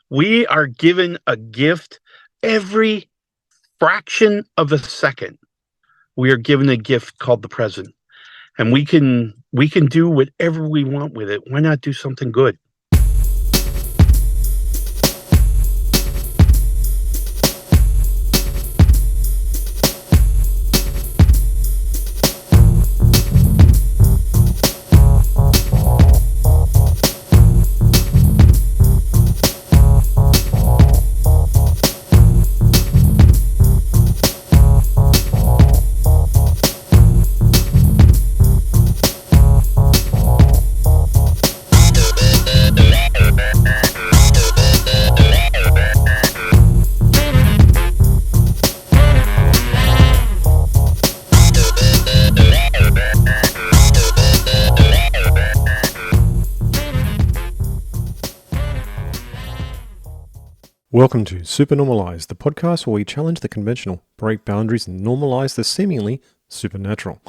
We are given a gift every fraction of a second. We are given a gift called the present, and we can do whatever we want with it. Why not do something good? Welcome to Supernormalized, the podcast where we challenge the conventional, break boundaries, and normalize the seemingly supernatural.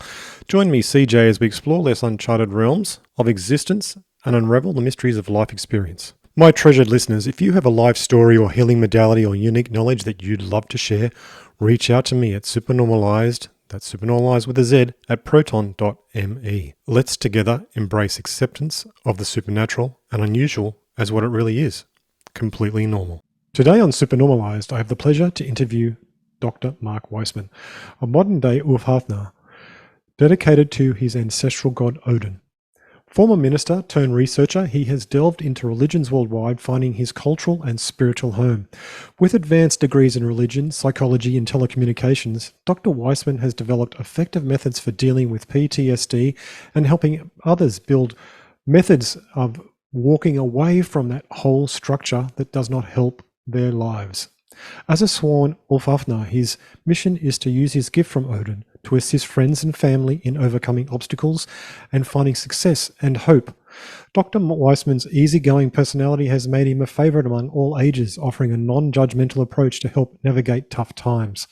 Join me, Ceejay, as we explore less uncharted realms of existence and unravel the mysteries of life experience. My treasured listeners, if you have a life story or healing modality or unique knowledge that you'd love to share, reach out to me at Supernormalized, that's Supernormalized with a Z, at proton.me. Let's together embrace acceptance of the supernatural and unusual as what it really is, completely normal. Today on Supernormalized, I have the pleasure to interview Dr. Mark Weisman, a modern-day Úlfhéðinn, dedicated to his ancestral god Óðinn. Former minister turned researcher, he has delved into religions worldwide, finding his cultural and spiritual home. With advanced degrees in religion, psychology, and telecommunications, Dr. Weisman has developed effective methods for dealing with PTSD and helping others build methods of walking away from that whole structure that does not help their lives. As a sworn Úlfhéðinn, his mission is to use his gift from Óðinn to assist friends and family in overcoming obstacles and finding success and hope. Dr. Weisman's easygoing personality has made him a favorite among all ages, offering a non-judgmental approach to help navigate tough times.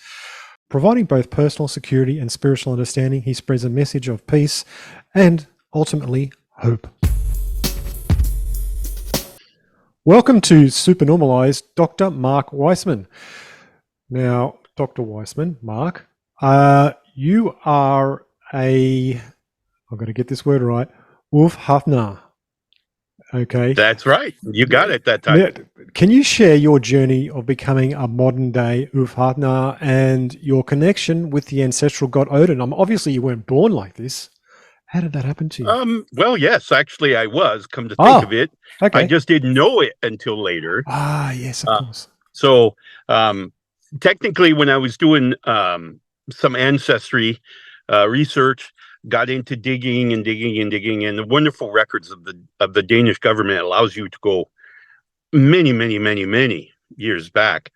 Providing both personal security and spiritual understanding, he spreads a message of peace and, ultimately, hope. Welcome to Supernormalized, Dr. Mark Weisman. Now, Dr. Weisman, Mark, you are I've got to get this word right, Úlfhéðinn. Okay. That's right. You got it that time. Now, can you share your journey of becoming a modern-day Úlfhéðinn and your connection with the ancestral god Óðinn? Obviously, you weren't born like this. How did that happen to you? Well, yes, actually I was, come to think of it. Okay. I just didn't know it until later. Yes, of course. So technically when I was doing some ancestry research, got into digging, and the wonderful records of the Danish government allows you to go many years back.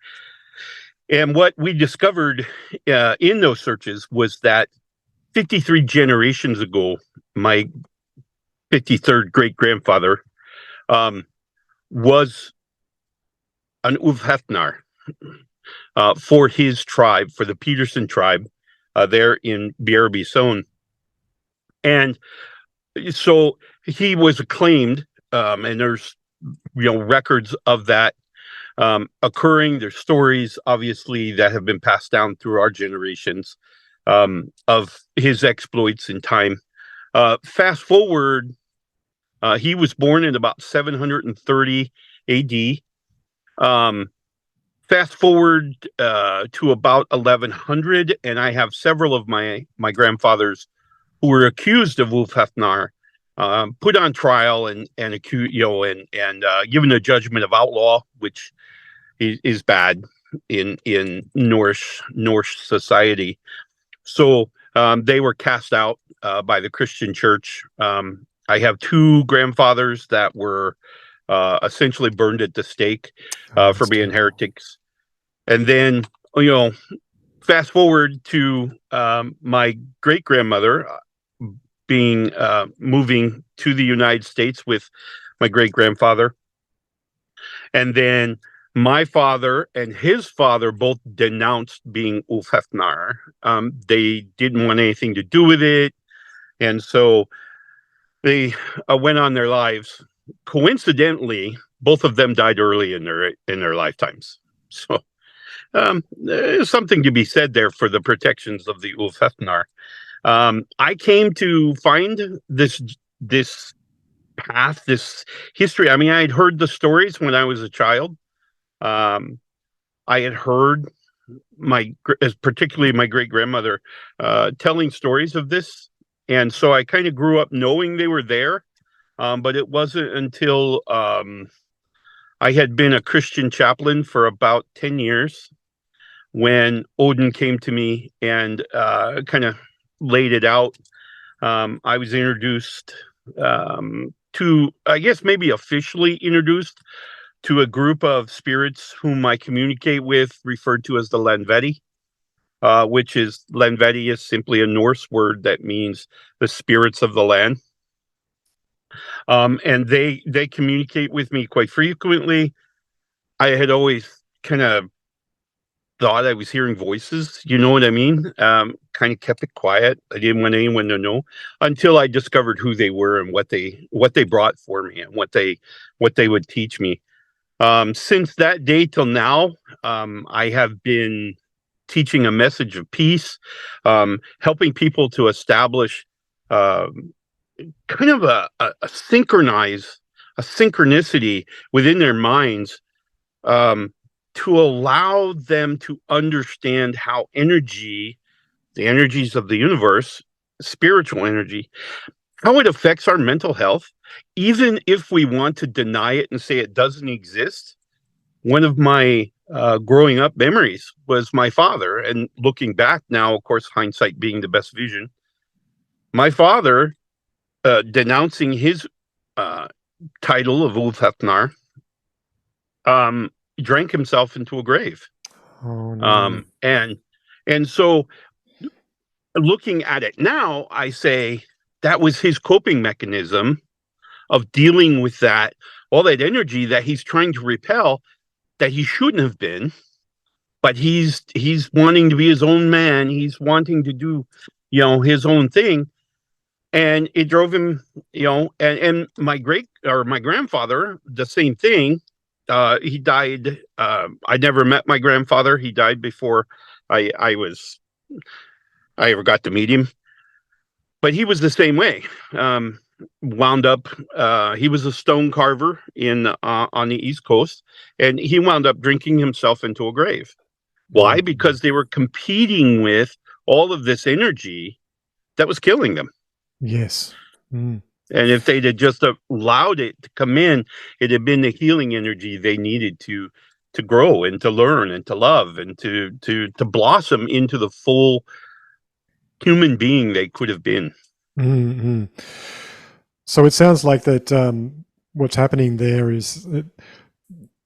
And what we discovered in those searches was that 53 generations ago, my 53rd great-grandfather was an Úlfhéðinn for his tribe, for the Peterson tribe there in Bjerrebyssund. And so he was acclaimed, and there's records of that occurring. There's stories, obviously, that have been passed down through our generations of his exploits in time. Fast forward, he was born in about 730 AD. Fast forward to about 1100, and I have several of my grandfathers who were accused of Úlfhéðinn, put on trial and accused, and given a judgment of outlaw, which is bad in Norse society. So they were cast out by the Christian church. I have two grandfathers that were essentially burned at the stake for being heretics. And then, fast forward to my great-grandmother being moving to the United States with my great-grandfather. And then my father and his father both denounced being Úlfhéðinn. They didn't want anything to do with it. And so they went on their lives. Coincidentally, both of them died early in their lifetimes. So there's something to be said there for the protections of the Úlfhéðinn. I came to find this path, this history. I mean, I had heard the stories when I was a child. I had heard particularly my great grandmother telling stories of this, and so I kind of grew up knowing they were there. But it wasn't until I had been a Christian chaplain for about 10 years when Óðinn came to me and kind of laid it out. I was introduced to, I guess maybe officially introduced to a group of spirits whom I communicate with, referred to as the Lenvetti, which is Lenvetti is simply a Norse word that means the spirits of the land. And they communicate with me quite frequently. I had always kind of thought I was hearing voices, you know what I mean? Kind of kept it quiet. I didn't want anyone to know until I discovered who they were and what they brought for me and what they would teach me. Since that day till now, I have been teaching a message of peace, helping people to establish kind of a synchronicity within their minds, to allow them to understand how the energies of the universe, spiritual energy, how it affects our mental health, even if we want to deny it and say it doesn't exist. One of my growing up memories was my father, and looking back now, of course, hindsight being the best vision, my father denouncing his title of Úlfhéðinn, drank himself into a grave. Oh, no. And so looking at it now, I say that was his coping mechanism of dealing with all that energy that he's trying to repel, that he shouldn't have been, but he's wanting to be his own man. He's wanting to do, his own thing. And it drove him, and my grandfather, the same thing. He died. I never met my grandfather. He died before I ever got to meet him. But he was the same way. Wound up. He was a stone carver on the East Coast, and he wound up drinking himself into a grave. Why? Because they were competing with all of this energy that was killing them. Yes. Mm. And if they'd have just allowed it to come in, it had been the healing energy they needed to grow and to learn and to love and to blossom into the full human being they could have been. Mm-hmm. So it sounds like that what's happening there is that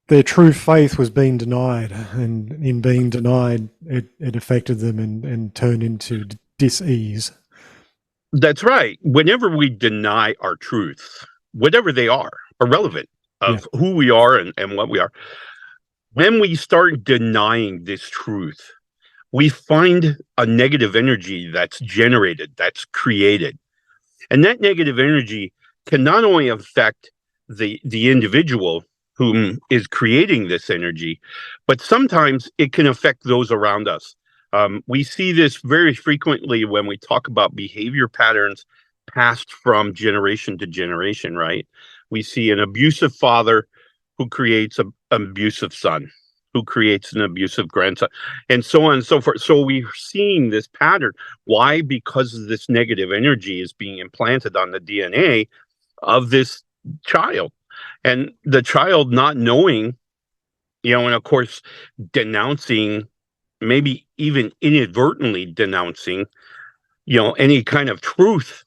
their true faith was being denied, and in being denied, it affected them and turned into dis-ease. That's right. Whenever we deny our truths, whatever they are, irrelevant of who we are and what we are, when we start denying this truth, we find a negative energy that's generated, that's created. And that negative energy can not only affect the individual whom is creating this energy, but sometimes it can affect those around us. We see this very frequently when we talk about behavior patterns passed from generation to generation, right? We see an abusive father who creates an abusive son, who creates an abusive grandson, and so on and so forth. So we're seeing this pattern. Why? Because this negative energy is being implanted on the DNA of this child. And the child not knowing, and of course, denouncing, maybe even inadvertently denouncing, any kind of truth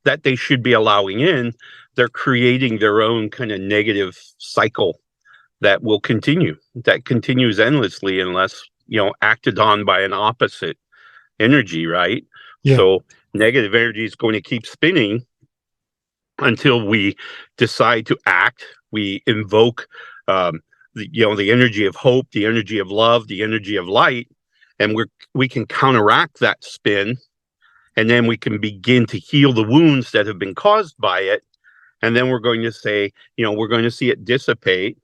that they should be allowing in, they're creating their own kind of negative cycle that will continue, that continues endlessly unless, acted on by an opposite energy, right? Yeah. So negative energy is going to keep spinning until we decide to act. We invoke, the energy of hope, the energy of love, the energy of light, and we can counteract that spin, and then we can begin to heal the wounds that have been caused by it, and then we're going to say, we're going to see it dissipate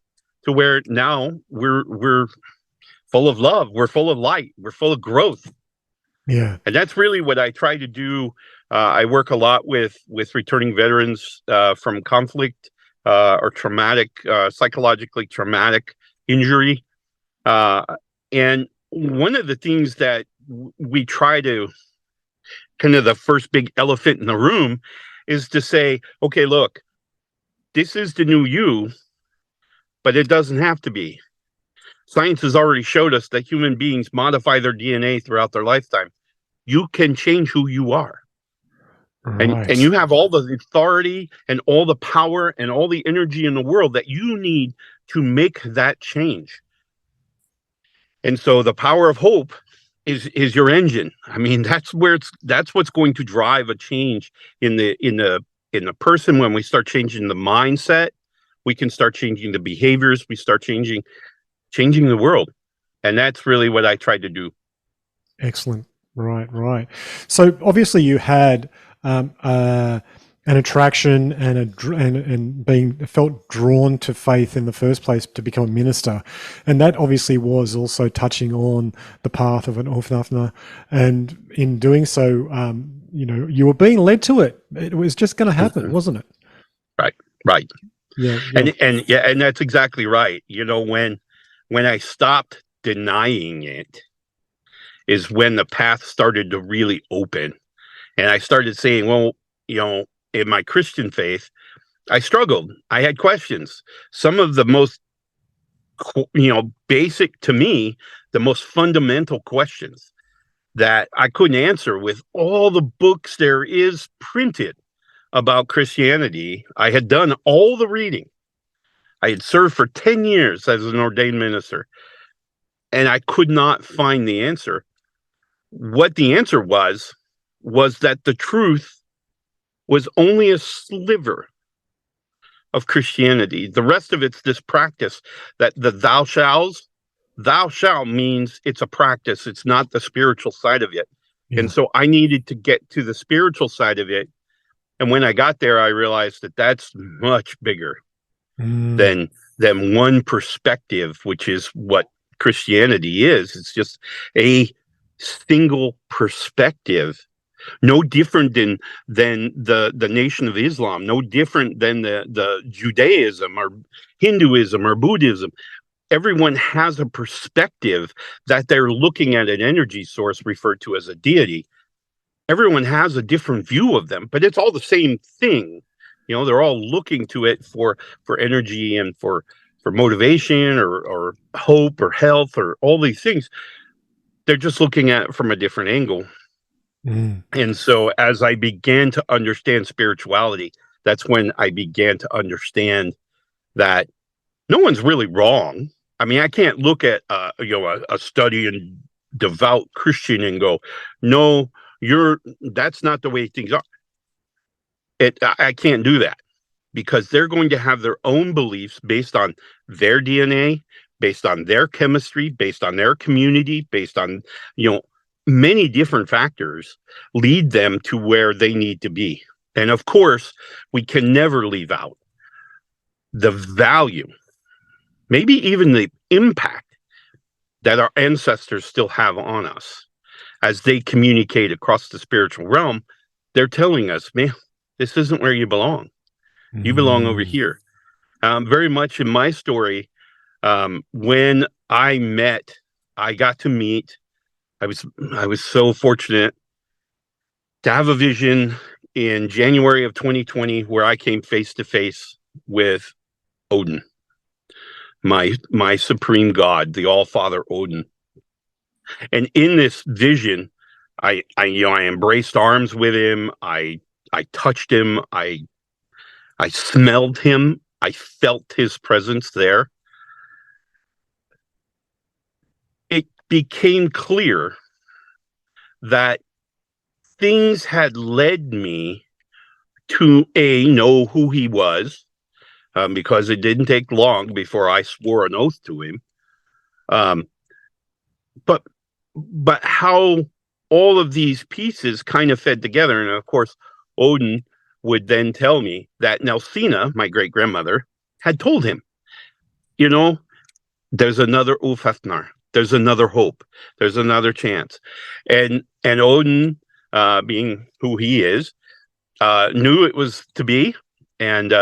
to where now we're full of love, we're full of light, we're full of growth. Yeah. And that's really what I try to do. I work a lot with returning veterans from conflict or traumatic, psychologically traumatic injury. And one of the things that we try to, kind of the first big elephant in the room, is to say, okay, look, this is the new you, but it doesn't have to be. Science has already showed us that human beings modify their DNA throughout their lifetime. You can change who you are. Right. And you have all the authority and all the power and all the energy in the world that you need to make that change. And so the power of hope is your engine. I mean, that's what's going to drive a change in the person. When we start changing the mindset, we can start changing the behaviors, we start changing the world. And that's really what I tried to do. Excellent. Right. So obviously you had an attraction and being felt drawn to faith in the first place to become a minister, and that obviously was also touching on the path of an Úlfhéðinn, and in doing so, you were being led to it. It was just going to happen, wasn't it? Right. Yeah. And that's exactly right. When I stopped denying it is when the path started to really open. And I started saying, well, in my Christian faith, I struggled. I had questions. Some of the most, basic to me, the most fundamental questions that I couldn't answer with all the books there is printed about Christianity. I had done all the reading. I had served for 10 years as an ordained minister, and I could not find the answer. What the answer was that the truth was only a sliver of Christianity. The rest of it's this practice that the thou shall means it's a practice. It's not the spiritual side of it. Yeah. And so I needed to get to the spiritual side of it. And when I got there, I realized that that's much bigger than one perspective, which is what Christianity is. It's just a single perspective, no different than the Nation of Islam, no different than the Judaism or Hinduism or Buddhism. Everyone has a perspective that they're looking at an energy source referred to as a deity. Everyone has a different view of them, but it's all the same thing. They're all looking to it for energy and for motivation or hope or health or all these things. They're just looking at it from a different angle. And so as I began to understand spirituality, that's when I began to understand that no one's really wrong. I mean, I can't look at a study and devout Christian and go, no, that's not the way things are. I can't do that, because they're going to have their own beliefs based on their DNA, based on their chemistry, based on their community, based on, many different factors lead them to where they need to be. And of course, we can never leave out the value, maybe even the impact that our ancestors still have on us as they communicate across the spiritual realm. They're telling us, man, this isn't where you belong. You belong over here. Very much in my story, when I got to meet, I was so fortunate to have a vision in January of 2020 where I came face to face with Óðinn, my supreme God, the All-Father Óðinn. And in this vision, I embraced arms with him. I touched him. I smelled him. I felt his presence there. It became clear that things had led me to know who he was, because it didn't take long before I swore an oath to him. But how all of these pieces kind of fed together. And of course, Óðinn would then tell me that Nelsina, my great grandmother, had told him, you know, there's another Úlfhéðinn. There's another hope. There's another chance. And Óðinn, being who he is, knew it was to be, and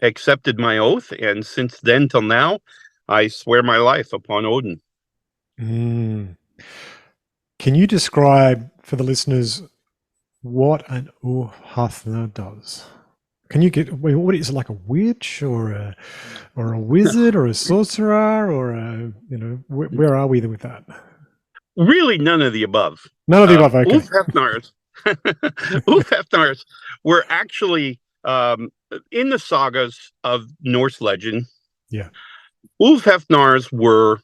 accepted my oath. And since then till now, I swear my life upon Óðinn. Can you describe for the listeners what an Úlfhéðinn does? Can you what is it, like a witch or a wizard or a sorcerer or where are we with that? Really, none of the above. None of the above. Okay. Úlfhéðnars were actually in the sagas of Norse legend. Yeah. Úlfhéðnars were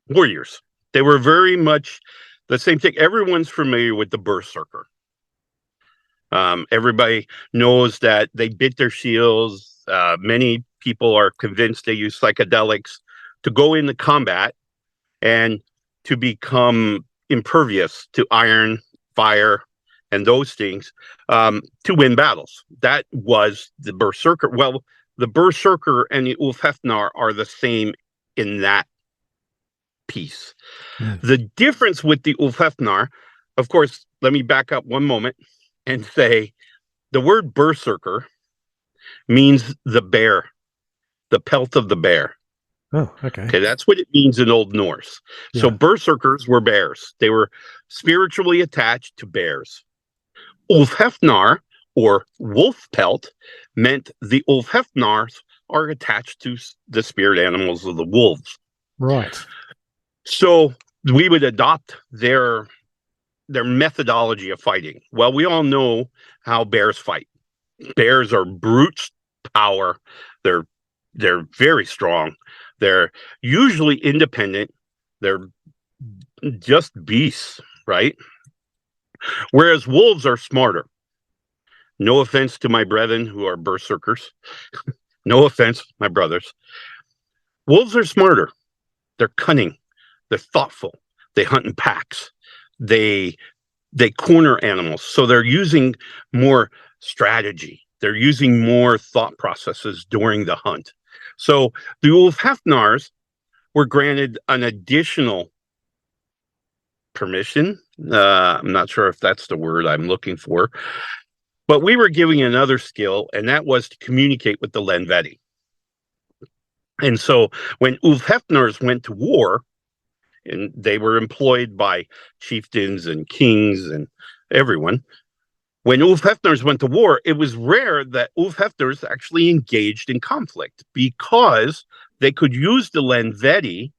warriors. They were very much the same thing. Everyone's familiar with the berserker. Everybody knows that they bit their shields. Many people are convinced they use psychedelics to go into combat and to become impervious to iron, fire, and those things to win battles. That was the berserker. Well, the berserker and the Úlfhéðnar are the same in that piece. The difference with the Úlfhéðnar, of course, let me back up one moment and say the word berserker means the bear, the pelt of the bear. Oh, okay. Okay, that's what it means in Old Norse. Yeah. So berserkers were bears. They were spiritually attached to bears. Úlfhéðnar, or wolf pelt, meant the Úlfhéðnars are attached to the spirit animals of the wolves. Right. So we would adopt their methodology of fighting. Well, we all know how bears fight. Bears are brute power. They're very strong. They're usually independent. They're just beasts, right? Whereas wolves are smarter. No offense to my brethren who are berserkers. No offense, my brothers. Wolves are smarter. They're cunning. They're thoughtful. They hunt in packs. They corner animals. So they're using more strategy. They're using more thought processes during the hunt. So the Úlfhéðnars were granted an additional permission. I'm not sure if that's the word I'm looking for. But we were giving another skill, and that was to communicate with the Lenvetti. And so when Úlfhéðnars went to war, and they were employed by chieftains and kings and everyone, when Úlfhéðnars went to war, it was rare that Úlfhéðnars actually engaged in conflict because they could use the Lenvetti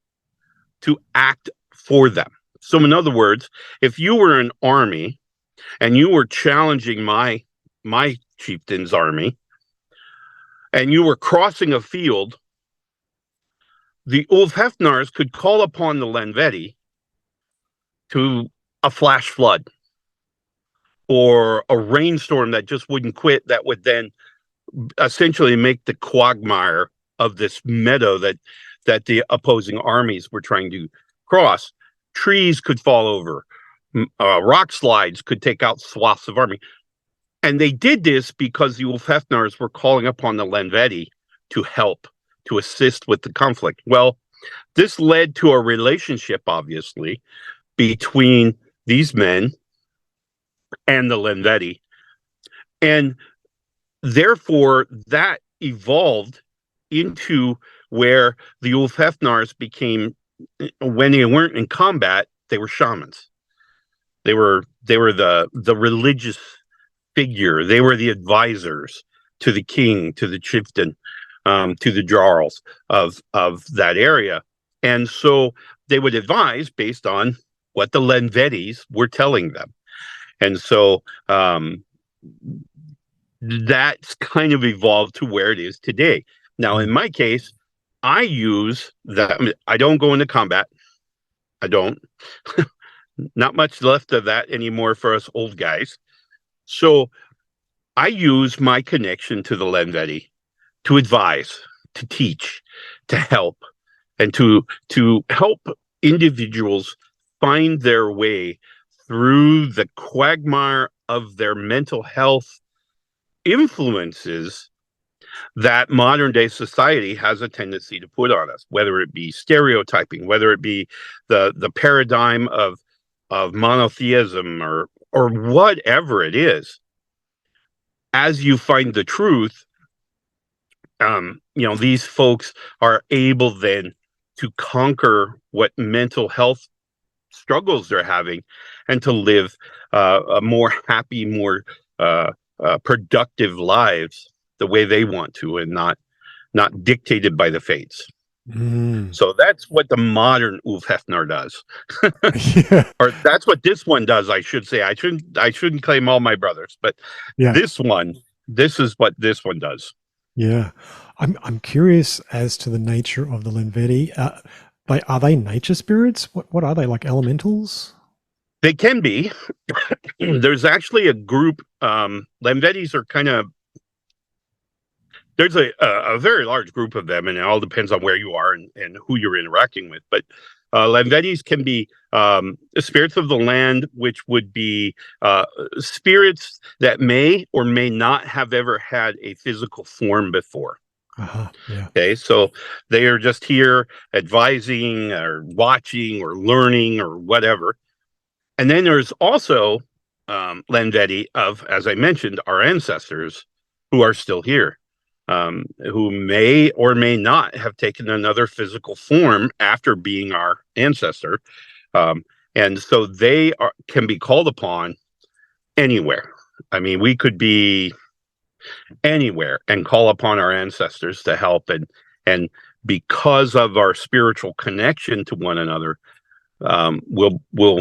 to act for them. So in other words, if you were an army and you were challenging my chieftain's army and you were crossing a field, the Úlfhéðnars could call upon the Lenvetti to a flash flood or a rainstorm that just wouldn't quit, that would then essentially make the quagmire of this meadow that the opposing armies were trying to cross. Trees could fall over. Rock slides could take out swaths of army. And they did this because the Úlfhéðnars were calling upon the Lenvetti to help, to assist with the conflict. Well, this led to a relationship, obviously, between these men and the Lenvetti. And therefore, that evolved into where the Úlfhéðnars became, when they weren't in combat, they were shamans. They were the religious figure. They were the advisors to the king, to the chieftain, to the jarls of that area. And so they would advise based on what the Lenvettis were telling them. And so that's kind of evolved to where it is today. Now, in my case, I use that. I don't go into combat. I don't. Not much left of that anymore for us old guys. So I use my connection to the Lenvetti to advise, to teach, to help, and to help individuals find their way through the quagmire of their mental health influences that modern day society has a tendency to put on us, whether it be stereotyping, whether it be the paradigm of monotheism or whatever it is. As you find the truth, these folks are able then to conquer what mental health struggles they're having and to live a more happy, more productive lives the way they want to, and not dictated by the fates. So that's what the modern Úlfhéðinn does. Yeah. Or that's what this one does, I should say. I shouldn't claim all my brothers, but Yeah. this is what this one does. Yeah. I'm curious as to the nature of the Lenvetti. Are they nature spirits? What are they, like elementals? They can be. There's actually a group. Lenvettis are kind of. There's a very large group of them, and it all depends on where you are and who you're interacting with. But Lenvettis can be spirits of the land, which would be spirits that may or may not have ever had a physical form before. Yeah. Okay, so they are just here advising or watching or learning or whatever. And then there's also Lenvetti of, as I mentioned, our ancestors who are still here, who may or may not have taken another physical form after being our ancestor. And so they can be called upon anywhere. I mean, we could be anywhere and call upon our ancestors to help. And because of our spiritual connection to one another, we'll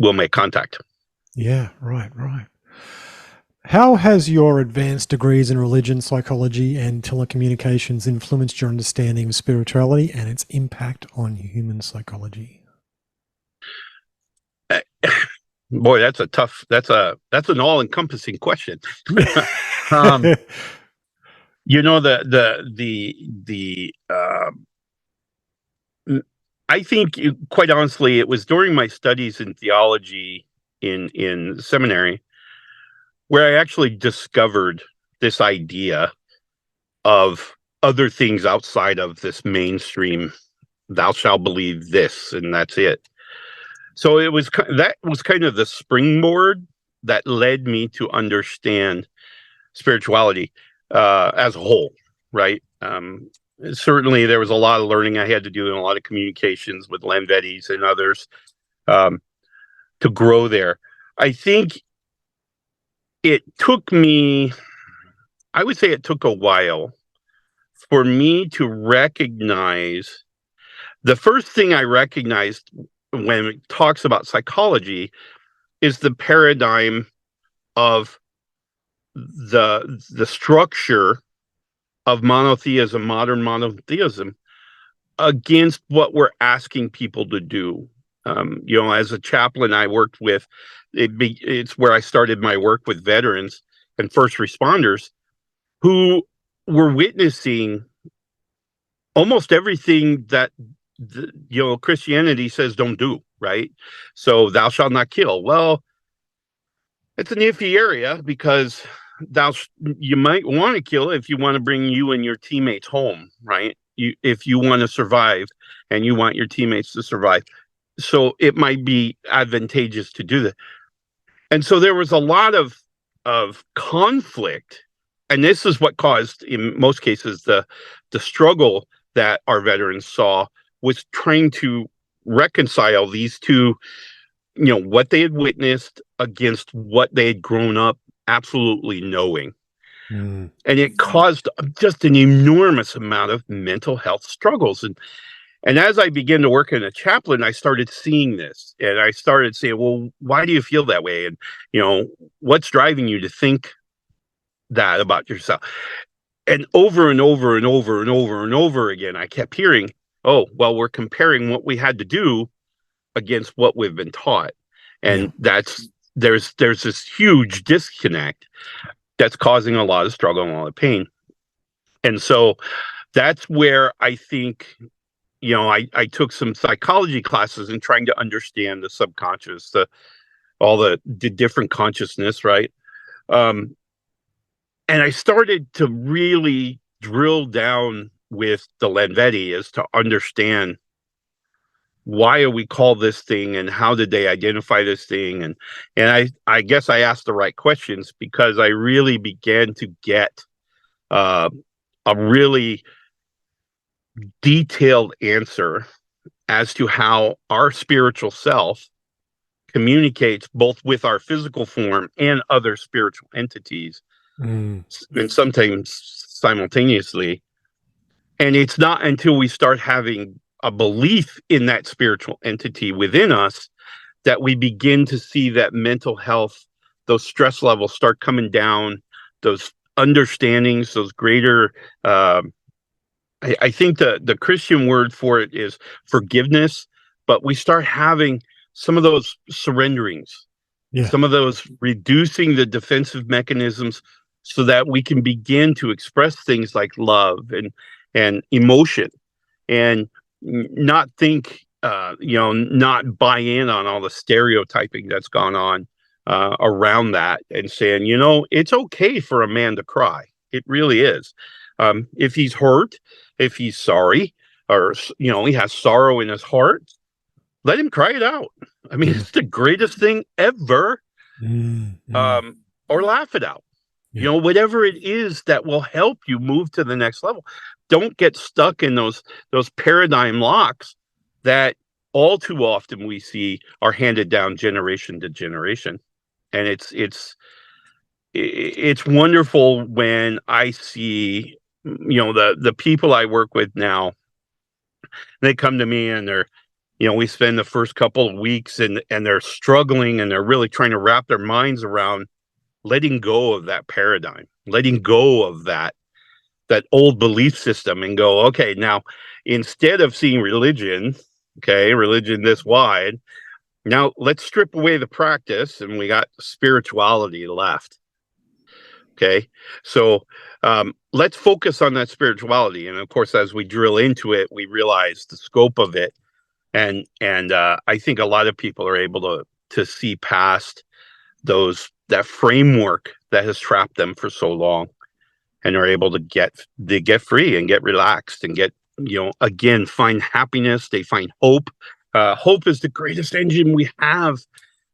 make contact. Yeah, right. How has your advanced degrees in religion, psychology, and telecommunications influenced your understanding of spirituality and its impact on human psychology? Boy, that's an all-encompassing question. I think, quite honestly, it was during my studies in theology in seminary where I actually discovered this idea of other things outside of this mainstream, thou shalt believe this, and that's it. So that was kind of the springboard that led me to understand spirituality as a whole, right? Certainly, there was a lot of learning I had to do and a lot of communications with Lenvettis and others to grow there. I think it took me, I would say it took a while for me to recognize. The first thing I recognized when it talks about psychology is the paradigm of the structure of monotheism, modern monotheism, against what we're asking people to do. As a chaplain, I worked with, it's where I started my work with veterans and first responders who were witnessing almost everything that Christianity says don't do, right? So thou shalt not kill. Well, it's an iffy area because you might want to kill if you want to bring you and your teammates home, right? If you want to survive and you want your teammates to survive. So it might be advantageous to do that. And so there was a lot of conflict, and this is what caused, in most cases, the struggle that our veterans saw, was trying to reconcile these two, what they had witnessed against what they had grown up absolutely knowing. And it caused just an enormous amount of mental health struggles. And as I began to work in a chaplain, I started seeing this, and I started saying, well, why do you feel that way? And, what's driving you to think that about yourself? And over and over and over and over and over again, I kept hearing, oh, well, we're comparing what we had to do against what we've been taught. And there's this huge disconnect that's causing a lot of struggle and a lot of pain. And so that's where I think, I took some psychology classes and trying to understand the subconscious, all the different consciousness, right? And I started to really drill down with the Lenvetti as to understand why do we call this thing and how did they identify this thing, and I guess I asked the right questions because I really began to get uh, a really detailed answer as to how our spiritual self communicates both with our physical form and other spiritual entities, and sometimes simultaneously. And it's not until we start having a belief in that spiritual entity within us that we begin to see that mental health, those stress levels start coming down, those understandings, those greater. I think the Christian word for it is forgiveness, but we start having some of those surrenderings, Yeah. some of those reducing the defensive mechanisms so that we can begin to express things like love and emotion and not think not buy in on all the stereotyping that's gone on around that, and saying, it's okay for a man to cry. It really is. If he's hurt, if he's sorry, or he has sorrow in his heart, let him cry it out. I mean, it's the greatest thing ever. Or laugh it out. Yeah. Whatever it is that will help you move to the next level. Don't get stuck in those paradigm locks that all too often we see are handed down generation to generation. And it's wonderful when I see the people I work with now. They come to me and we spend the first couple of weeks and they're struggling and they're really trying to wrap their minds around letting go of that paradigm, letting go of that old belief system, and go, okay, now instead of seeing religion this wide, now let's strip away the practice and we got spirituality left. Okay, so let's focus on that spirituality, and of course, as we drill into it, we realize the scope of it, and I think a lot of people are able to see past that framework that has trapped them for so long, and are able to get free and get relaxed and get again find happiness. They find hope. Hope is the greatest engine we have,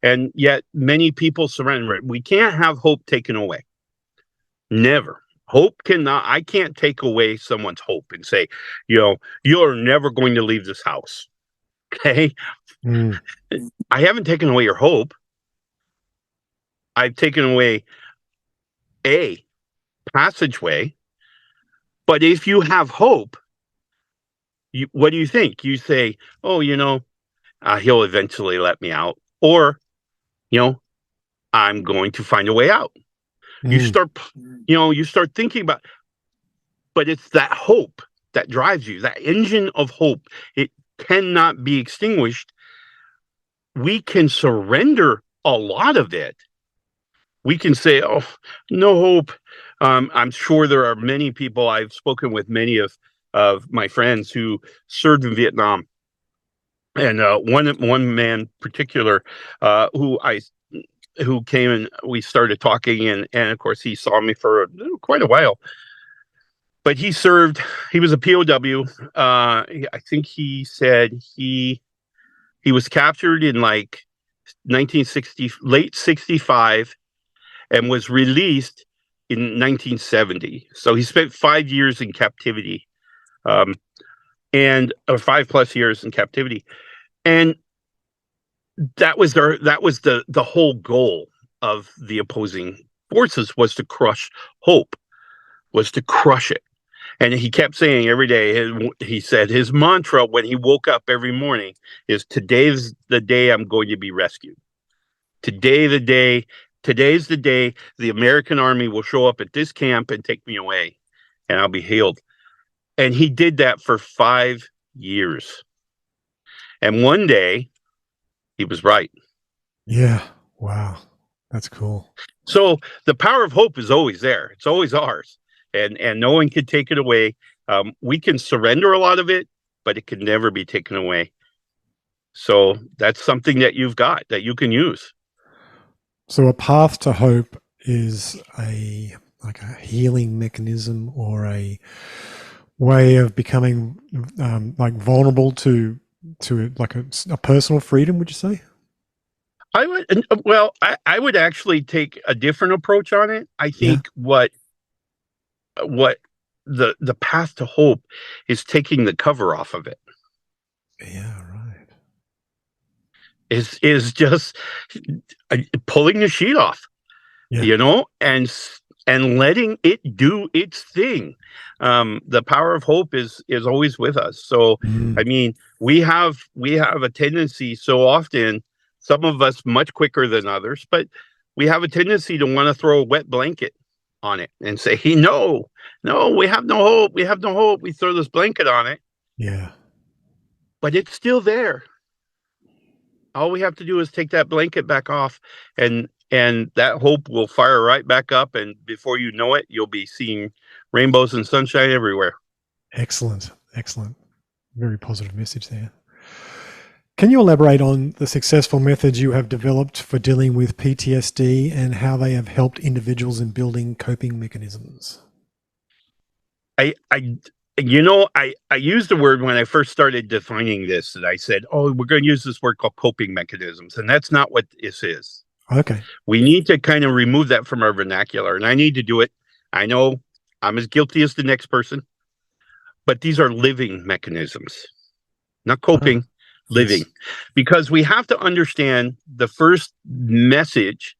and yet many people surrender it. We can't have hope taken away. Never. Hope cannot. I can't take away someone's hope and say, you're never going to leave this house. Okay. I haven't taken away your hope. I've taken away a passageway. But if you have hope, what do you think? You say, oh, he'll eventually let me out, or, I'm going to find a way out. You start thinking about, but it's that hope that drives you, that engine of hope. It cannot be extinguished. We can surrender a lot of it. We can say, oh, no hope. I'm sure there are many people, I've spoken with many of my friends who served in Vietnam. And one man in particular who came and we started talking, and of course he saw me for quite a while. But he was a POW. I think he said he was captured in like 1960, late 65, and was released in 1970. So he spent 5 years in captivity, or 5+ years in captivity, and that was the whole goal of the opposing forces, was to crush hope, was to crush it. And he kept saying every day, he said his mantra when he woke up every morning is, today's the day I'm going to be rescued. Today's the day the American army will show up at this camp and take me away, and I'll be healed. And he did that for 5 years. And one day, he was right. Yeah. Wow. That's cool. So the power of hope is always there. It's always ours. And no one can take it away. We can surrender a lot of it, but it can never be taken away. So that's something that you've got that you can use. So a path to hope is a like a healing mechanism or a way of becoming like vulnerable to like a personal freedom, would you say? I would actually take a different approach on it. I Yeah. think what the path to hope is taking the cover off of it. Yeah, right. Is just pulling the sheet off, Yeah. and letting it do its thing. The power of hope is always with us. So, I Mm. mean, we have a tendency so often, some of us much quicker than others, but we have a tendency to want to throw a wet blanket on it and say, hey, no, no, we have no hope. We have no hope. We throw this blanket on it, Yeah. but it's still there. All we have to do is take that blanket back off, and that hope will fire right back up, and before you know it, you'll be seeing rainbows and sunshine everywhere. Excellent. Excellent. Very positive message there. Can you elaborate on the successful methods you have developed for dealing with PTSD and how they have helped individuals in building coping mechanisms? I used the word when I first started defining this, that I said, oh, we're going to use this word called coping mechanisms, and that's not what this is. Okay. We need to kind of remove that from our vernacular, and I need to do it. I know I'm as guilty as the next person, but these are living mechanisms, not Ah, coping, living. yes. Because we have to understand the first message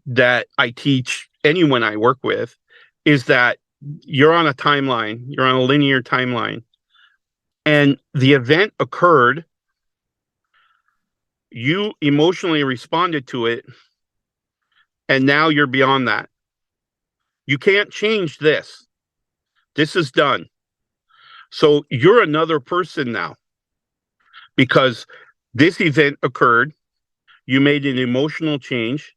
that I teach anyone I work with is that you're on a timeline, you're on a linear timeline, and the event occurred, you emotionally responded to it, and now you're beyond that. You can't change this. This is done. So you're another person now because this event occurred, you made an emotional change,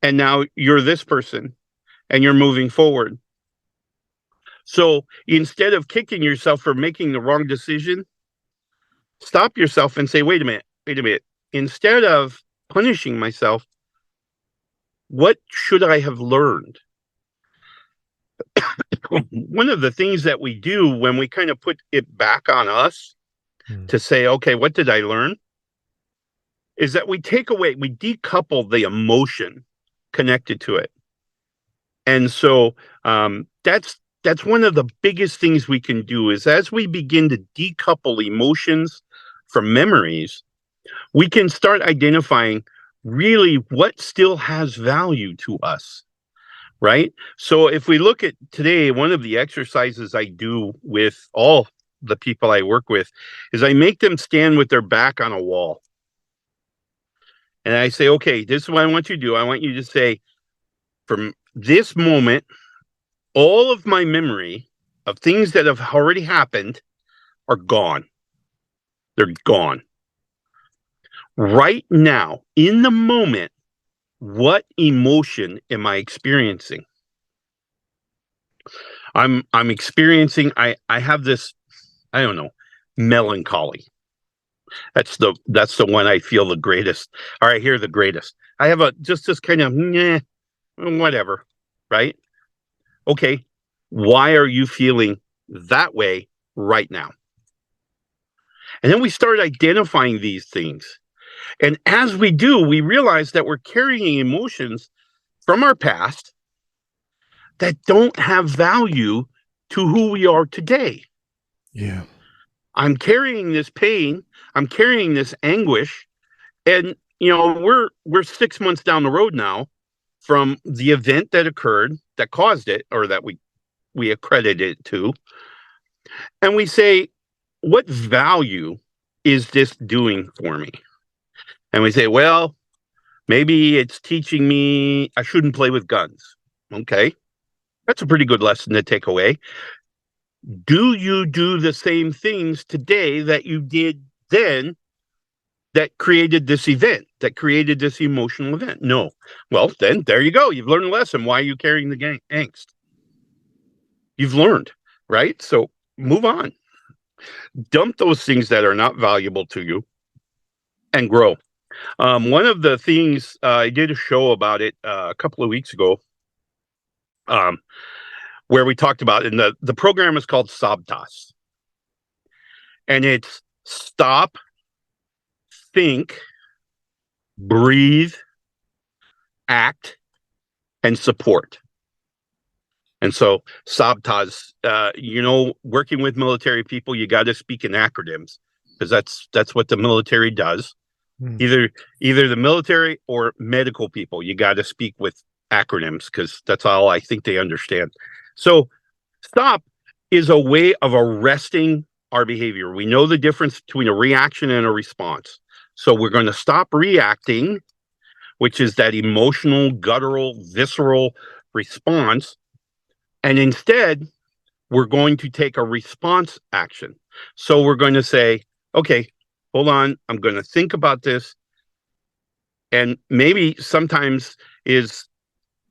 and now you're this person and you're moving forward. So instead of kicking yourself for making the wrong decision, stop yourself and say, wait a minute, wait a minute. Instead of punishing myself, what should I have learned? One of the things that we do when we kind of put it back on us Mm. to say, okay, what did I learn? Is that we decouple the emotion connected to it. And so that's one of the biggest things we can do is as we begin to decouple emotions from memories, we can start identifying really what still has value to us, right? So if we look at today, one of the exercises I do with all the people I work with is I make them stand with their back on a wall. And I say, okay, this is what I want you to do. I want you to say, from this moment, all of my memory of things that have already happened are gone. They're gone. Right now, in the moment, what emotion am I experiencing? I'm experiencing, I have this, I don't know, melancholy. That's the one I feel the greatest, or I hear the greatest. I have a just this kind of whatever, right? Okay, why are you feeling that way right now? And then we start identifying these things. And as we do, we realize that we're carrying emotions from our past that don't have value to who we are today. Yeah. I'm carrying this pain, I'm carrying this anguish, and we're 6 months down the road now from the event that occurred that caused it, or that we accredit it to, and we say, what value is this doing for me? And we say, well, maybe it's teaching me I shouldn't play with guns. Okay, that's a pretty good lesson to take away. Do you do the same things today that you did then that created this event, that created this emotional event? No. Well, then there you go. You've learned a lesson. Why are you carrying the angst? You've learned, right? So move on. Dump those things that are not valuable to you and grow. One of the things I did a show about it a couple of weeks ago, um, where we talked about, and the program is called Sabtas, and it's stop, think, breathe, act, and support. And so Sabtas, working with military people, you got to speak in acronyms because that's what the military does. Either the military or medical people, you got to speak with acronyms because that's all I think they understand. So stop is a way of arresting our behavior. We know the difference between a reaction and a response. So we're going to stop reacting, which is that emotional, guttural, visceral response. And instead, we're going to take a response action. So we're going to say, okay, hold on, I'm going to think about this. And maybe sometimes is,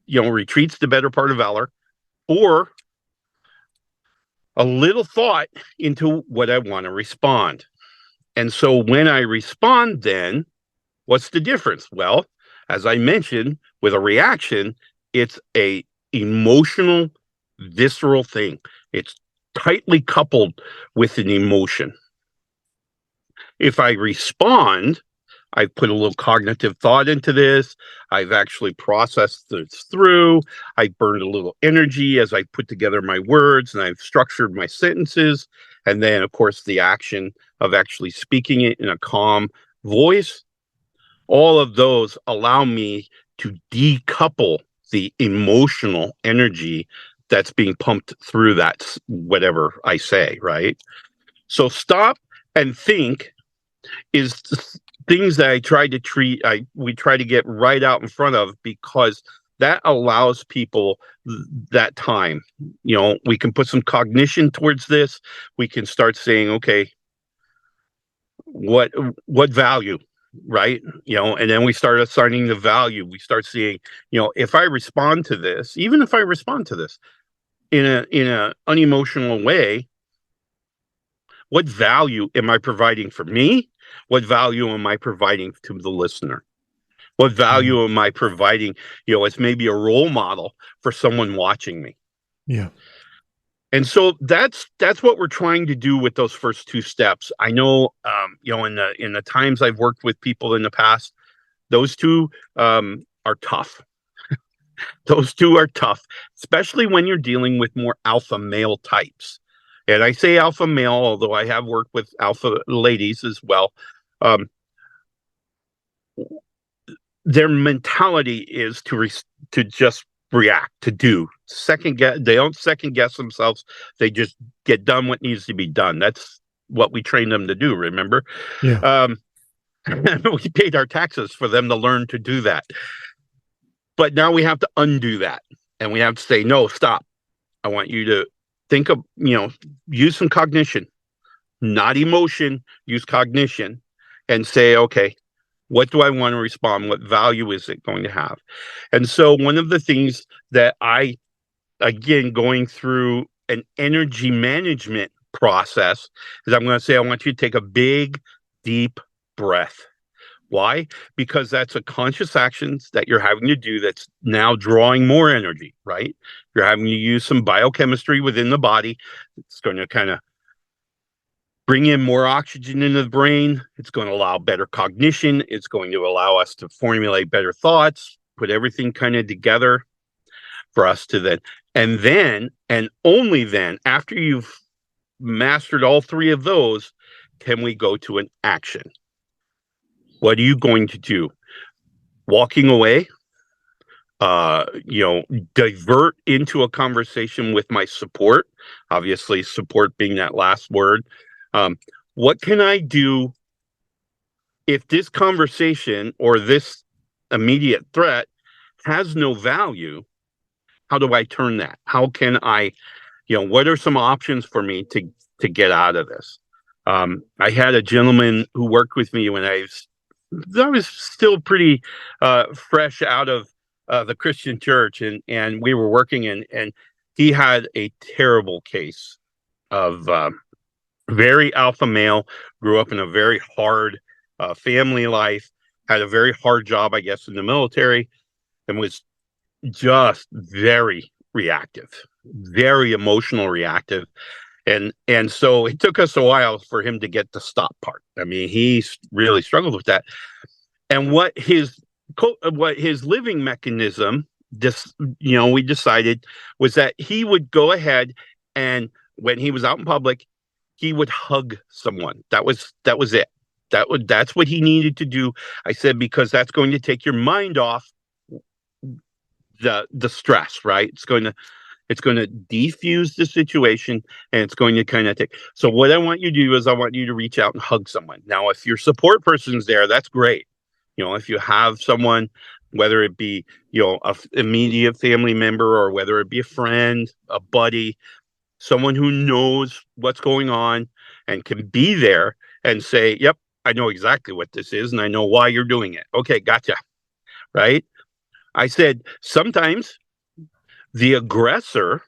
retreat's the better part of valor, or a little thought into what I want to respond. And so when I respond, then what's the difference? Well, as I mentioned, with a reaction, it's a emotional, visceral thing. It's tightly coupled with an emotion. If I respond, I've put a little cognitive thought into this. I've actually processed this through. I burned a little energy as I put together my words, and I've structured my sentences. And then, of course, the action of actually speaking it in a calm voice. All of those allow me to decouple the emotional energy that's being pumped through that whatever I say, right? So stop and think is things that I try to we try to get right out in front of, because that allows people that time. We can put some cognition towards this. We can start saying, okay, what value, right? And then we start assigning the value. We start seeing, if I respond to this, even if I respond to this in a unemotional way, what value am I providing for me? What value am I providing to the listener? What value am I providing, as maybe a role model for someone watching me? Yeah. And so that's what we're trying to do with those first two steps. I know, in the times I've worked with people in the past, those two are tough. Those two are tough, especially when you're dealing with more alpha male types. And I say alpha male, although I have worked with alpha ladies as well. Their mentality is to just react, to do second guess. They don't second guess themselves. They just get done what needs to be done. That's what we train them to do. Remember, Yeah. we paid our taxes for them to learn to do that. But now we have to undo that, and we have to say, no, stop. I want you to think of, use some cognition, not emotion, use cognition, and say, okay, what do I want to respond? What value is it going to have? And so one of the things that again, going through an energy management process is I'm going to say, I want you to take a big, deep breath. Why? Because that's a conscious action that you're having to do that's now drawing more energy, right? You're having to use some biochemistry within the body. It's going to kind of bring in more oxygen into the brain. It's going to allow better cognition. It's going to allow us to formulate better thoughts, put everything kind of together for us to then, and only then, after you've mastered all three of those, can we go to an action. What are you going to do? Walking away, divert into a conversation with my support, obviously support being that last word. What can I do if this conversation or this immediate threat has no value? How do I turn that? How can I, what are some options for me to get out of this? I had a gentleman who worked with me when I was still pretty fresh out of the Christian church, and we were working, and he had a terrible case of very alpha male, grew up in a very hard family life, had a very hard job, I guess, in the military, and was just very reactive, very emotional reactive. And so it took us a while for him to get the stop part. I mean, he really struggled with that. And what his living mechanism, we decided, was that he would go ahead and when he was out in public, he would hug someone. That was it. That's what he needed to do. I said, because that's going to take your mind off the stress, right? It's going to defuse the situation, and it's going to kind of take. So what I want you to do is I want you to reach out and hug someone. Now, if your support person's there, that's great. If you have someone, whether it be, a immediate family member, or whether it be a friend, a buddy, someone who knows what's going on and can be there and say, yep, I know exactly what this is and I know why you're doing it. Okay, gotcha. Right? I said, sometimes the aggressor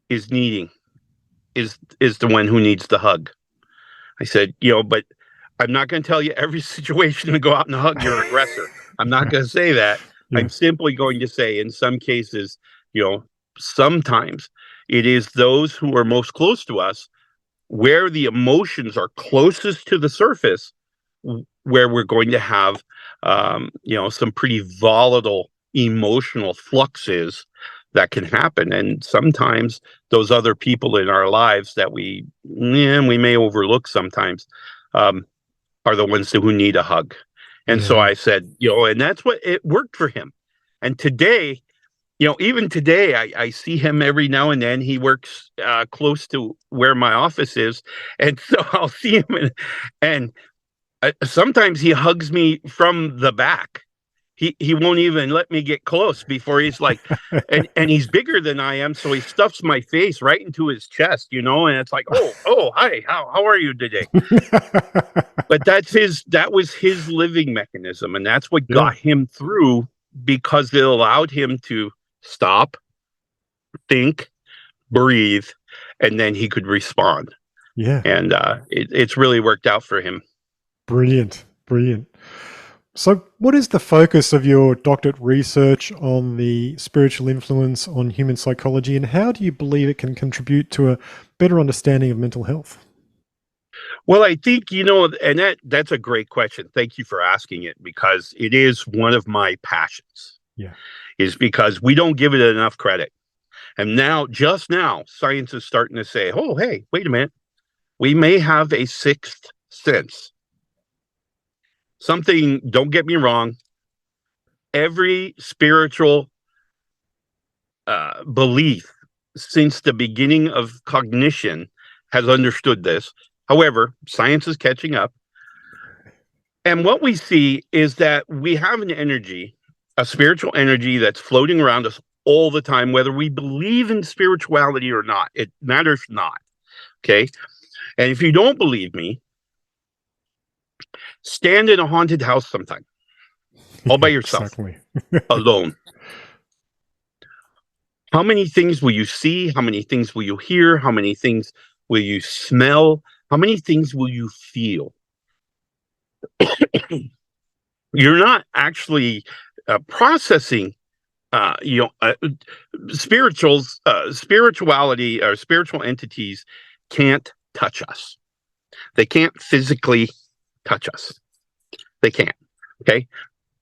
is the one who needs the hug. I said, but I'm not going to tell you every situation to go out and hug your aggressor. I'm not going to say that. Yeah. I'm simply going to say, in some cases, sometimes it is those who are most close to us, where the emotions are closest to the surface, where we're going to have, some pretty volatile emotional fluxes that can happen. And sometimes those other people in our lives that we may overlook sometimes, are the ones who need a hug. And so I said, and that's what it worked for him. And today, even today, I see him every now and then. He works close to where my office is. And so I'll see him and sometimes he hugs me from the back. He won't even let me get close before he's like, and he's bigger than I am. So he stuffs my face right into his chest, and it's like, oh, hi, how are you today? But that was his living mechanism. And that's what got him through, because it allowed him to stop, think, breathe, and then he could respond. Yeah. And it's really worked out for him. Brilliant. So what is the focus of your doctorate research on the spiritual influence on human psychology, and how do you believe it can contribute to a better understanding of mental health? Well, I think, and that's a great question. Thank you for asking it, because it is one of my passions. Yeah. Is because we don't give it enough credit. And just now, science is starting to say, oh, hey, wait a minute. We may have a sixth sense. Something, don't get me wrong, every spiritual belief since the beginning of cognition has understood this. However, science is catching up. And what we see is that we have an energy, a spiritual energy that's floating around us all the time, whether we believe in spirituality or not. It matters not. Okay? And if you don't believe me, stand in a haunted house sometime, all by yourself, exactly. alone. How many things will you see? How many things will you hear? How many things will you smell? How many things will you feel? You're not actually processing, spirituality or spiritual entities can't touch us. They can't physically touch us. They can't. Okay.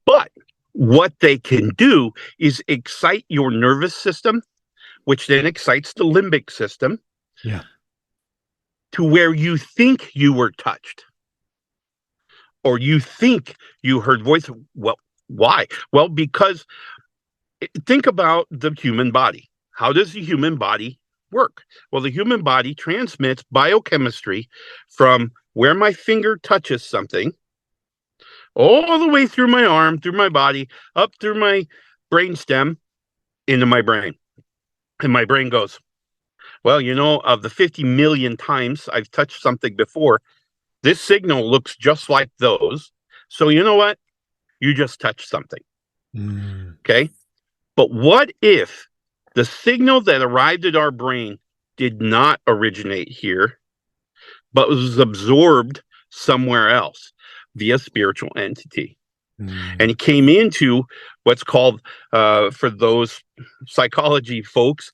But what they can do is excite your nervous system, which then excites the limbic system. Yeah. To where you think you were touched, or you think you heard voice. Well, why? Well, because think about the human body. How does the human body work? Well, the human body transmits biochemistry from where my finger touches something, all the way through my arm, through my body, up through my brainstem, into my brain. And my brain goes, well, of the 50 million times I've touched something before, this signal looks just like those. So you know what? You just touched something. Okay? But what if the signal that arrived at our brain did not originate here, but was absorbed somewhere else via spiritual entity? And it came into what's called, for those psychology folks,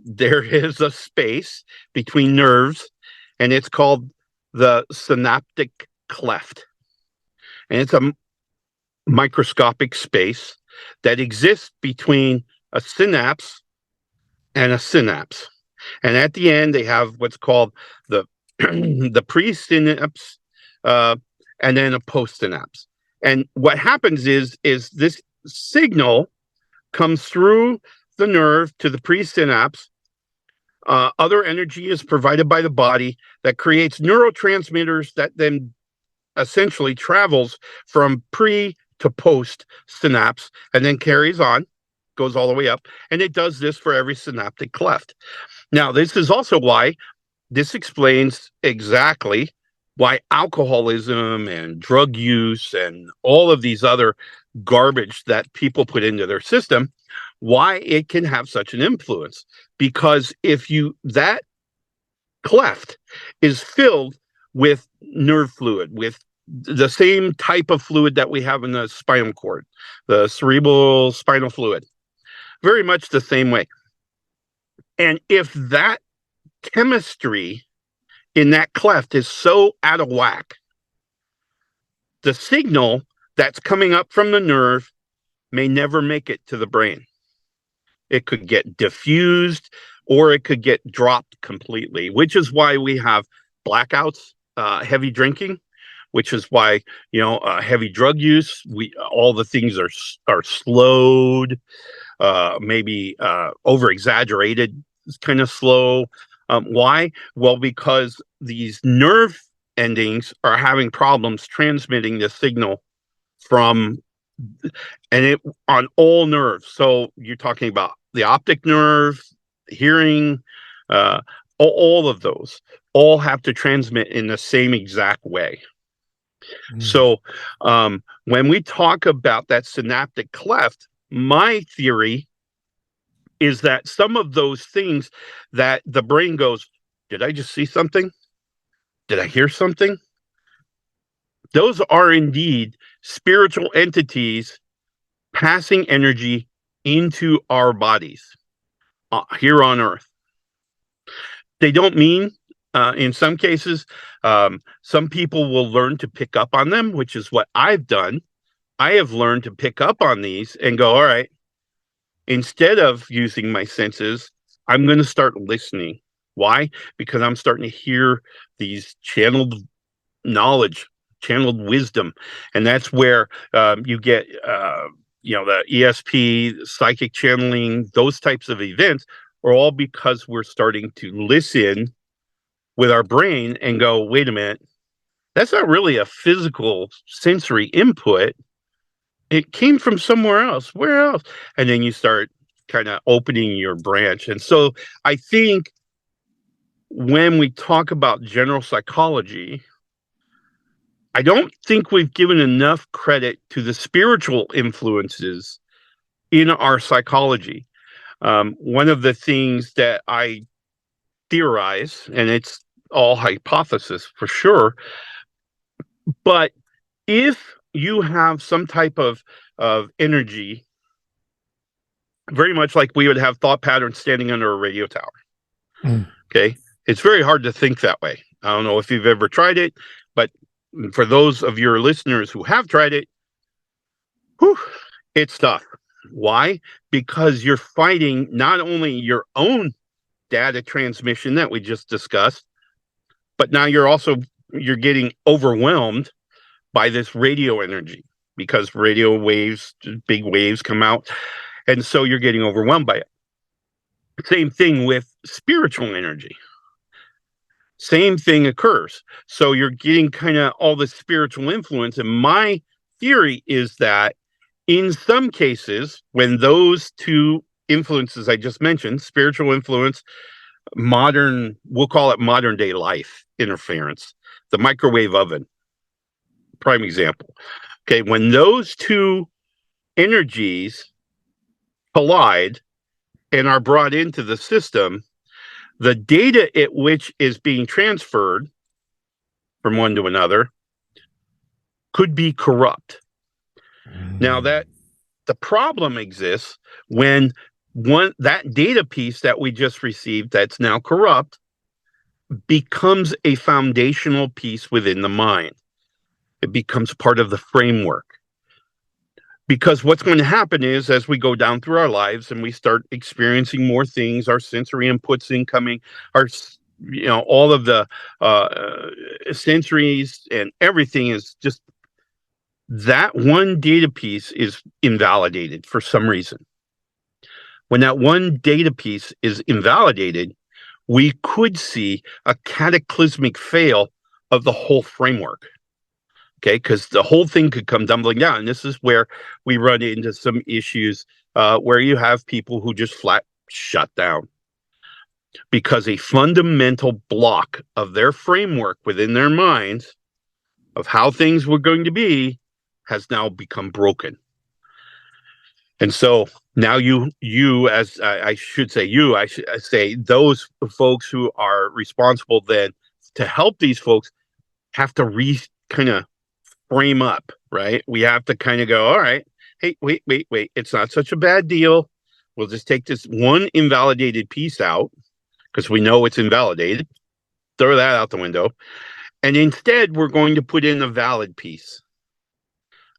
there is a space between nerves, and it's called the synaptic cleft. And it's a microscopic space that exists between a synapse and a synapse. And at the end, they have what's called the the presynapse, and then a postsynapse. And what happens is this signal comes through the nerve to the presynapse. Other energy is provided by the body that creates neurotransmitters that then essentially travels from pre to post synapse and then carries on, goes all the way up. And it does this for every synaptic cleft. Now, this is also why this explains exactly why alcoholism and drug use and all of these other garbage that people put into their system, why it can have such an influence. Because if that cleft is filled with nerve fluid, with the same type of fluid that we have in the spinal cord, the cerebral spinal fluid, very much the same way. And if that chemistry in that cleft is so out of whack, the signal that's coming up from the nerve may never make it to the brain. It could get diffused or it could get dropped completely, which is why we have blackouts, heavy drinking, which is why, heavy drug use, all the things are slowed, maybe over exaggerated, kind of slow. Why? Well, because these nerve endings are having problems transmitting the signal from, and it on all nerves. So you're talking about the optic nerve, hearing, all of those all have to transmit in the same exact way. So when we talk about that synaptic cleft, my theory is that some of those things that the brain goes, did I just see something? Did I hear something? Those are indeed spiritual entities passing energy into our bodies here on Earth. They don't mean, in some cases, some people will learn to pick up on them, which is what I've done. I have learned to pick up on these and go, all right, instead of using my senses, I'm going to start listening. Why? Because I'm starting to hear these channeled knowledge, channeled wisdom. And that's where you get, the ESP, psychic channeling, those types of events are all because we're starting to listen with our brain and go, wait a minute, that's not really a physical sensory input. It came from somewhere else. Where else? And then you start kind of opening your branch. And so I think when we talk about general psychology, I don't think we've given enough credit to the spiritual influences in our psychology. One of the things that I theorize, and it's all hypothesis for sure, but if you have some type of energy, very much like we would have thought patterns standing under a radio tower. Okay. It's very hard to think that way. I don't know if you've ever tried it, but for those of your listeners who have tried it, it's tough. Why? Because you're fighting not only your own data transmission that we just discussed, but now you're getting overwhelmed by this radio energy, because radio waves, big waves come out. And so you're getting overwhelmed by it. Same thing with spiritual energy. Same thing occurs. So you're getting kind of all this spiritual influence. And my theory is that in some cases, when those two influences I just mentioned, spiritual influence, we'll call it modern day life interference, the microwave oven, prime example. Okay, when those two energies collide and are brought into the system, the data at which is being transferred from one to another could be corrupt. Now that the problem exists when that data piece that we just received that's now corrupt becomes a foundational piece within the mind. It becomes part of the framework. Because what's going to happen is as we go down through our lives and we start experiencing more things, our sensory inputs incoming, our all of the sensories and everything is just that one data piece is invalidated for some reason. When that one data piece is invalidated, we could see a cataclysmic fail of the whole framework. Okay, because the whole thing could come tumbling down. And this is where we run into some issues where you have people who just flat shut down because a fundamental block of their framework within their minds of how things were going to be has now become broken. And so now you as I should say those folks who are responsible then to help these folks have to kind of frame up, right? We have to kind of go, all right, hey, wait. It's not such a bad deal. We'll just take this one invalidated piece out because we know it's invalidated. Throw that out the window. And instead, we're going to put in a valid piece.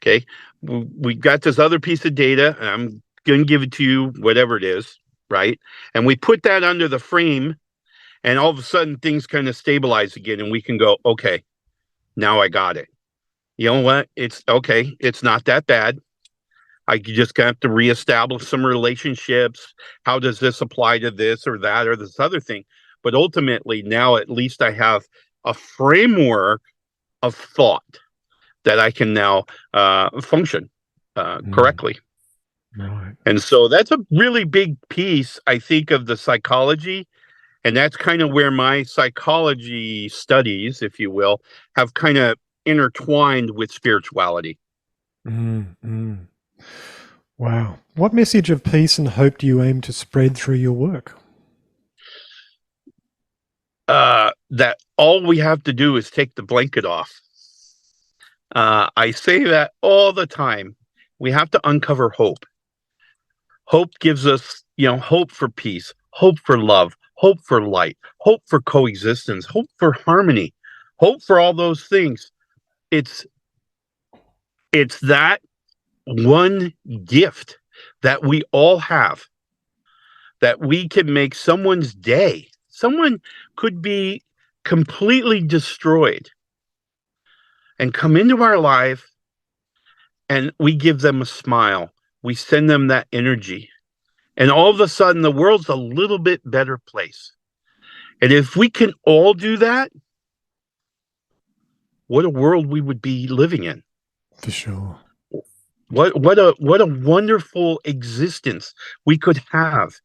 Okay. We got this other piece of data. And I'm going to give it to you, whatever it is, right? And we put that under the frame. And all of a sudden, things kind of stabilize again. And we can go, okay, now I got it. You know what? It's okay. It's not that bad. I just have to reestablish some relationships. How does this apply to this or that or this other thing? But ultimately, now at least I have a framework of thought that I can now function correctly. Right. And so that's a really big piece, I think, of the psychology. And that's kind of where my psychology studies, if you will, have kind of intertwined with spirituality. Wow. What message of peace and hope do you aim to spread through your work? That all we have to do is take the blanket off. I say that all the time. We have to uncover hope. Hope gives us, hope for peace, hope for love, hope for light, hope for coexistence, hope for harmony, hope for all those things. It's that one gift that we all have that we can make someone's day. Someone could be completely destroyed and come into our life and we give them a smile. We send them that energy. And all of a sudden, the world's a little bit better place. And if we can all do that, what a world we would be living in. For sure. What a wonderful existence we could have.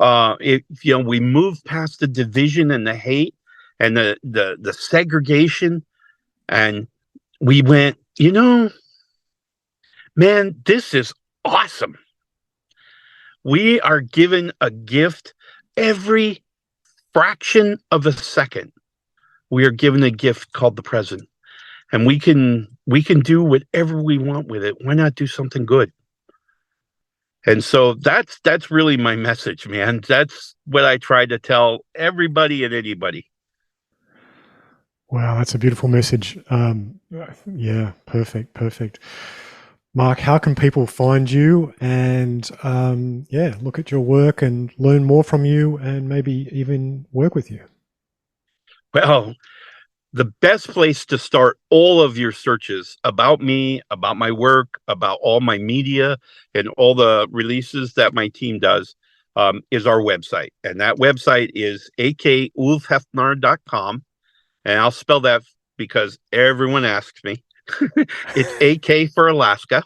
If we move past the division and the hate and the segregation, and we went, man, this is awesome. We are given a gift every fraction of a second. We are given a gift called the present. And we can do whatever we want with it. Why not do something good? And so that's really my message, man. That's what I try to tell everybody and anybody. Wow, that's a beautiful message. Yeah, perfect. Mark, how can people find you and look at your work and learn more from you and maybe even work with you? Well, the best place to start all of your searches about me, about my work, about all my media and all the releases that my team does is our website. And that website is akúlfhéðinn.com. And I'll spell that because everyone asks me. It's AK for Alaska,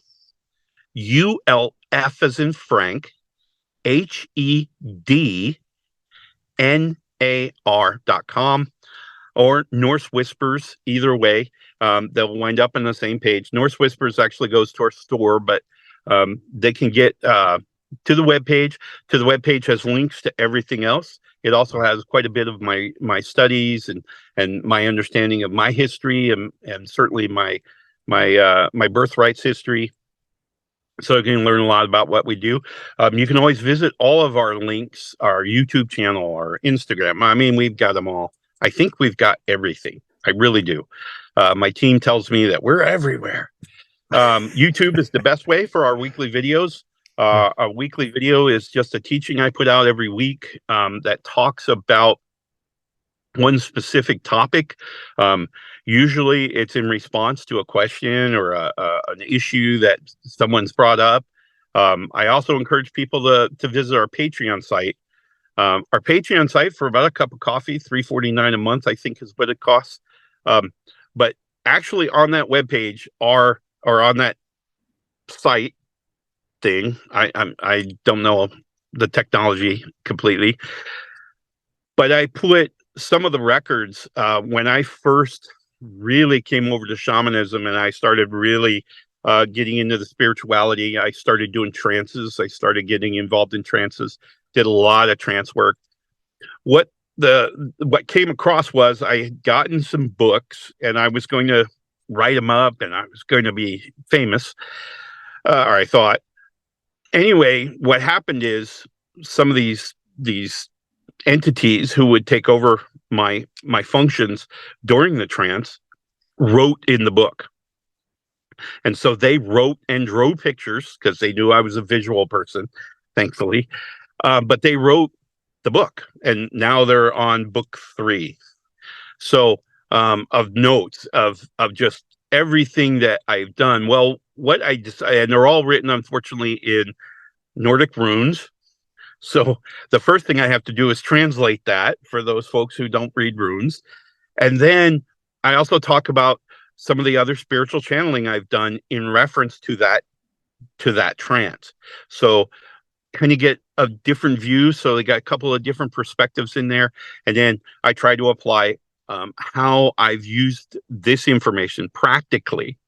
ULF as in Frank, HEDNAR.com. Or Norse Whispers, either way. They'll wind up on the same page. Norse Whispers actually goes to our store, but they can get to the webpage. To the webpage has links to everything else. It also has quite a bit of my studies and my understanding of my history and certainly my birthrights history. So you can learn a lot about what we do. You can always visit all of our links, our YouTube channel, our Instagram. I mean, we've got them all. I think we've got everything. I really do. My team tells me that we're everywhere. YouTube is the best way for our weekly videos. A weekly video is just a teaching I put out every week that talks about one specific topic. Usually it's in response to a question or an issue that someone's brought up. I also encourage people to visit our Patreon site. Our Patreon site, for about a cup of coffee, $3.49 a month, I think is what it costs. But actually on that webpage or on that site thing, I don't know the technology completely, but I put some of the records when I first really came over to shamanism and I started really getting into the spirituality. I started doing trances. I started getting involved in trances, did a lot of trance work. What came across was I had gotten some books and I was going to write them up and I was going to be famous, or I thought. Anyway, what happened is some of these entities who would take over my functions during the trance wrote in the book. And so they wrote and drew pictures because they knew I was a visual person, thankfully. But they wrote the book, and now they're on book 3. So of notes of just everything that I've done. Well, what I decided, and they're all written, unfortunately, in Nordic runes. So the first thing I have to do is translate that for those folks who don't read runes. And then I also talk about some of the other spiritual channeling I've done in reference to that trance. So kind of get a different view. So they got a couple of different perspectives in there. And then I try to apply how I've used this information practically.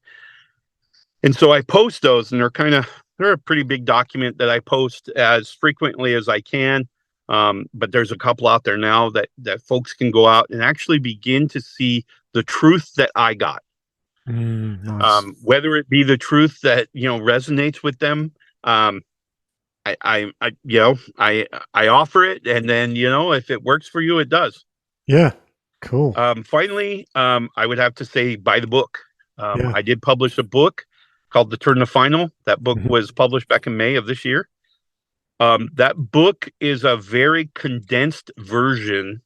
And so I post those, and they're a pretty big document that I post as frequently as I can. But there's a couple out there now that folks can go out and actually begin to see the truth that I got. Nice. Whether it be the truth that, resonates with them. I offer it, and then, if it works for you, it does. Yeah. Cool. Finally, I would have to say, buy the book. Yeah. I did publish a book called The Turn to Final. That book was published back in May of this year. That book is a very condensed version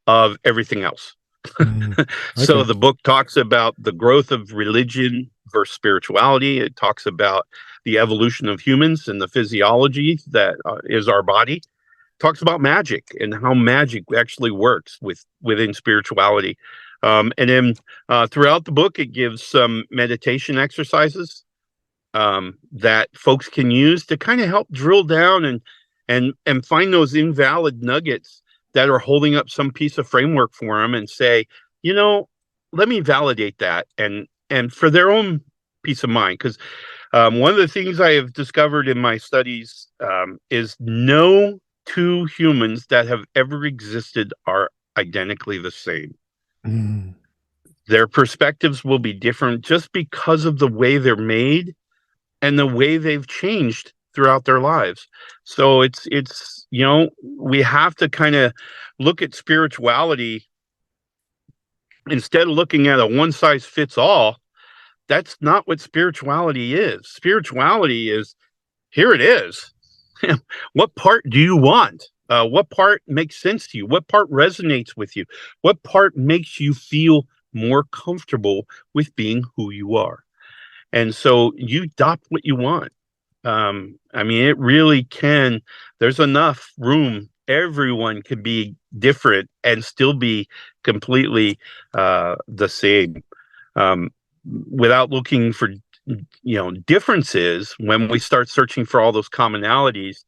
of everything else. Okay. So the book talks about the growth of religion versus spirituality. It talks about the evolution of humans and the physiology that is our body. It talks about magic and how magic actually works within spirituality. And then throughout the book, it gives some meditation exercises that folks can use to kind of help drill down and find those invalid nuggets that are holding up some piece of framework for them, and say, let me validate that, and for their own peace of mind. Because one of the things I have discovered in my studies is no two humans that have ever existed are identically the same. Their perspectives will be different just because of the way they're made and the way they've changed throughout their lives. So it's we have to kind of look at spirituality instead of looking at a one size fits all. That's not what spirituality is. Spirituality is, here it is. What part do you want? What part makes sense to you? What part resonates with you? What part makes you feel more comfortable with being who you are? And so you adopt what you want. It really can. There's enough room. Everyone can be different and still be completely the same, without looking for differences. When we start searching for all those commonalities,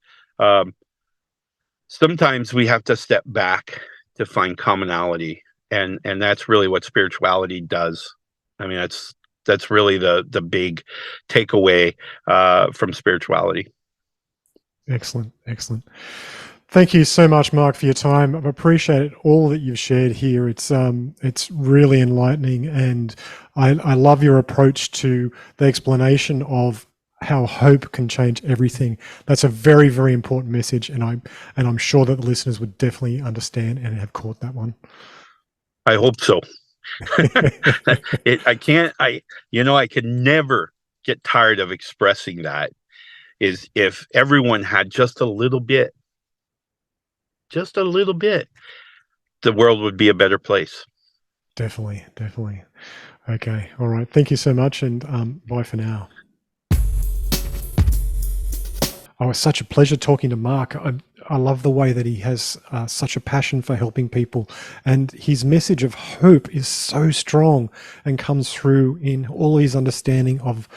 sometimes we have to step back to find commonality, and that's really what spirituality does. That's really the big takeaway from spirituality. Excellent. Thank you so much, Mark, for your time. I've appreciated all that you've shared here. It's really enlightening, and I love your approach to the explanation of how hope can change everything. That's a very, very important message, and I'm sure that the listeners would definitely understand and have caught that one. I hope so. I could never get tired of expressing that. Is if everyone had just a little bit, the world would be a better place. Definitely. Okay. All right. Thank you so much, and bye for now. Oh, it's such a pleasure talking to Mark. I love the way that he has such a passion for helping people, and his message of hope is so strong and comes through in all his understanding of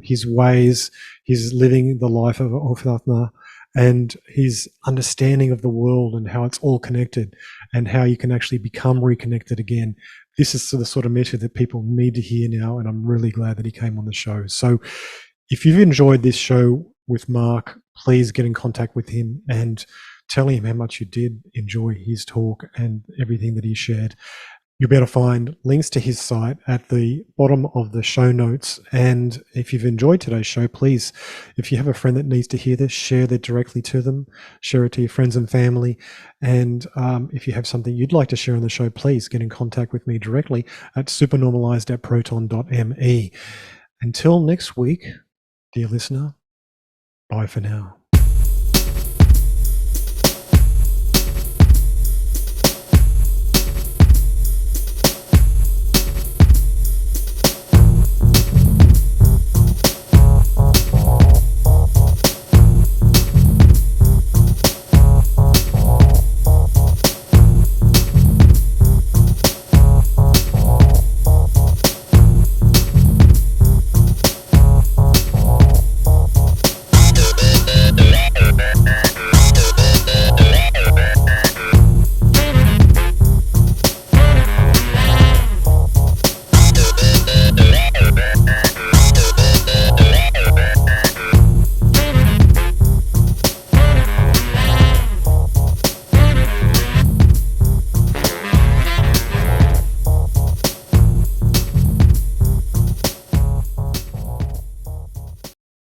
his ways, his living the life of Óðinn, and his understanding of the world and how it's all connected and how you can actually become reconnected again. This is the sort of message that people need to hear now, and I'm really glad that he came on the show. So if you've enjoyed this show with Mark, please get in contact with him and tell him how much you did enjoy his talk and everything that he shared. You'll be able to find links to his site at the bottom of the show notes. And if you've enjoyed today's show, please, if you have a friend that needs to hear this, share that directly to them, share it to your friends and family. And if you have something you'd like to share on the show, please get in contact with me directly at supernormalized@proton.me. Until next week, dear listener, bye for now.